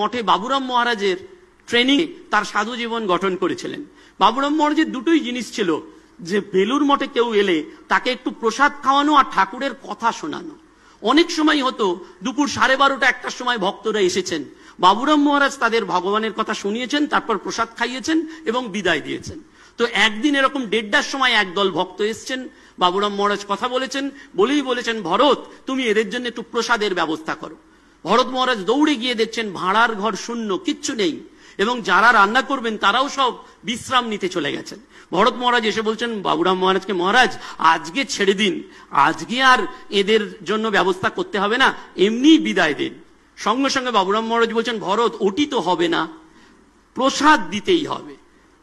মঠে বাবুরাম মহারাজের ট্রেনিং তার সাধু জীবন গঠন করেছিলেন। বাবুরাম মহারাজের দুটোই জিনিস ছিল, যে বেলুর মঠে কেউ এলে তাকে একটু প্রসাদ খাওয়ানো আর ঠাকুরের কথা শোনানো। অনেক সময় হতো দুপুর 12:30 একটার সময় ভক্তরা এসেছেন, বাবুরাম মহারাজ তাদের ভগবানের কথা শুনিয়েছেন, তারপর প্রসাদ খাইয়েছেন এবং বিদায় দিয়েছেন। তো একদিন এরকম 1:30টার সময় একদল ভক্ত এসছেন, বাবুরাম মহারাজ কথা বলেছেন, বলেছেন ভরত তুমি এদের জন্য একটু প্রসাদের ব্যবস্থা করো। ভরত মহারাজ দৌড়ে গিয়ে দেখছেন ভাড়ার ঘর শূন্য, কিচ্ছু নেই, এবং যারা রান্না করবেন তারাও সব বিশ্রাম নিতে চলে গেছেন। ভরত মহারাজ এসে বলছেন বাবুরাম মহারাজকে, মহারাজ আজকে ছেড়ে দিন, আজকে আর এদের জন্য ব্যবস্থা করতে হবে না, এমনি বিদায় দিন। সঙ্গে সঙ্গে বাবুরাম মহারাজ বলছেন ভরত ওটি তো হবে না, প্রসাদ দিতেই হবে।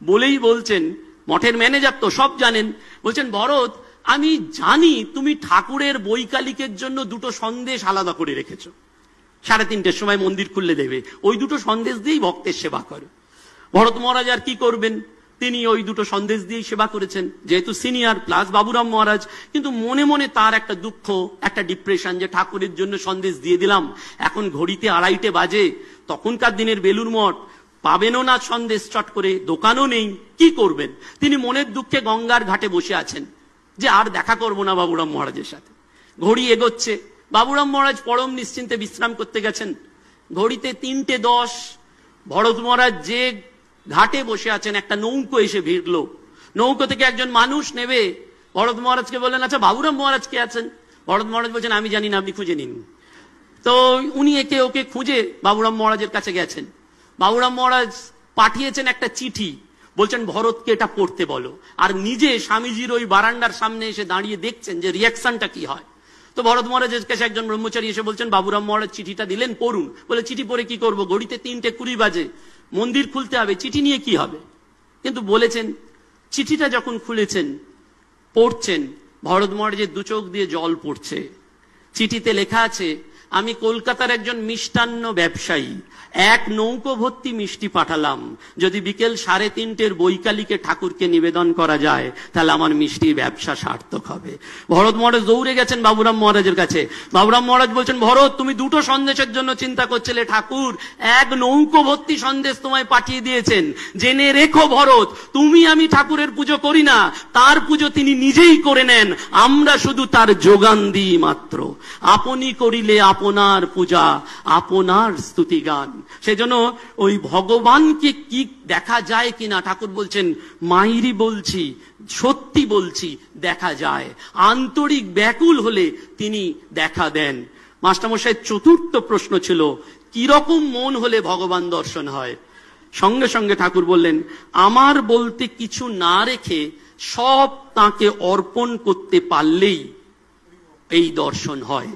বলেই বলছেন, মঠের ম্যানেজার তো সব জানেন, বলছেন ভরত আমি জানি তুমি ঠাকুরের বৈকালিকের জন্য দুটো সন্দেশ আলাদা করে রেখেছো, 3:30টার সময় মন্দির খুললে দেবে, ওই দুটো সন্দেশ দিয়েই ভক্তের সেবা করো। ভরত মহারাজ আর কি করবেন, তিনি ওই দুটো সন্দেশ দিয়েই সেবা করেছেন, যেহেতু সিনিয়র প্লাস বাবুরাম মহারাজ। কিন্তু মনে মনে তার একটা দুঃখ, একটা ডিপ্রেশন, যে ঠাকুরের জন্য সন্দেশ দিয়ে দিলাম, এখন ঘড়িতে 2:30 বাজে, তখনকার দিনের বেলুর মঠ পাবেনও না সন্দেশ চট করে, দোকানও নেই, কি করবেন। তিনি মনের দুঃখে গঙ্গার ঘাটে বসে আছেন, যে আর দেখা করবো না বাবুরাম মহারাজের সাথে। ঘড়ি এগোচ্ছে, বাবুরাম মহারাজ পরম নিশ্চিন্তে বিশ্রাম করতে গেছেন। ঘড়িতে 3:10, ভরত মহারাজ যে ঘাটে বসে আছেন, একটা নৌকো এসে ভিড়লো। নৌকো থেকে একজন মানুষ নেবে, ভরত মহারাজকে বললেন আচ্ছা বাবুরাম মহারাজ কে আছেন। ভরত মহারাজ বলছেন আমি জানি না, আপনি খুঁজে নিন। তো উনি একে ওকে খুঁজে বাবুরাম মহারাজের কাছে গেছেন। বাবুরাম মহারাজ পাঠিয়েছেন একটা চিঠি, বলছেন ভরতকে এটা পড়তে বলো, আর নিজে স্বামীজির ওই বারান্দার সামনে এসে দাঁড়িয়ে দেখছেন যে রিয়াকশনটা কি হয়। তো ভরত মহারাজের কাছে একজন ব্রহ্মচারী এসে বলছেন বাবুরাম মহারাজ চিঠিটা দিলেন, পড়ুন। বলে চিঠি পড়ে কি করবো, ঘড়িতে 3:20 বাজে, মন্দির খুলতে হবে, চিঠি নিয়ে কি হবে। কিন্তু বলেছেন, চিঠিটা যখন খুলেছেন পড়ছেন, ভরত মহারাজের 2 চোখ দিয়ে জল পড়ছে। চিঠিতে লেখা আছে, আমি কলকাতার একজন মিষ্টান্ন ব্যবসায়ী, 1 নৌকো ভর্তি মিষ্টি পাঠালাম, যদি বিকেল 3:30 বৈকালিকে ঠাকুরকে নিবেদন করা যায় তাহলে আমার মিষ্টির ব্যবসা সার্থক হবে। ভরত মহারাজ দৌড়ে গেছেন বাবুরাম মহারাজের কাছে। বাবুরাম মহারাজ বলছেন ভরত তুমি 2টো সন্দেশের জন্য চিন্তা করছিলে, ঠাকুর 1 নৌকো ভর্তি সন্দেশ তোমায় পাঠিয়ে দিয়েছেন। জেনে রেখো ভরত, তুমি আমি ঠাকুরের পুজো করি না, তার পুজো তিনি নিজেই করে নেন, আমরা শুধু তার যোগান দিই মাত্র। আপনি করিলে আপনার পূজা, আপনার স্তুতি গান। সেজন্য ওই ভগবানকে কি দেখা যায় কিনা, ঠাকুর বলছেন মাইরি বলছি, সত্যি বলছি, দেখা যায়। আন্তরিক ব্যাকুল হলে তিনি দেখা দেন। মাস্টারমশাইয়ের 4র্থ প্রশ্ন ছিল, কিরকম মন হলে ভগবান দর্শন হয়। সঙ্গে সঙ্গে ঠাকুর বললেন, আমার বলতে কিছু না রেখে সব তাকে অর্পণ করতে পারলেই এই দর্শন হয়।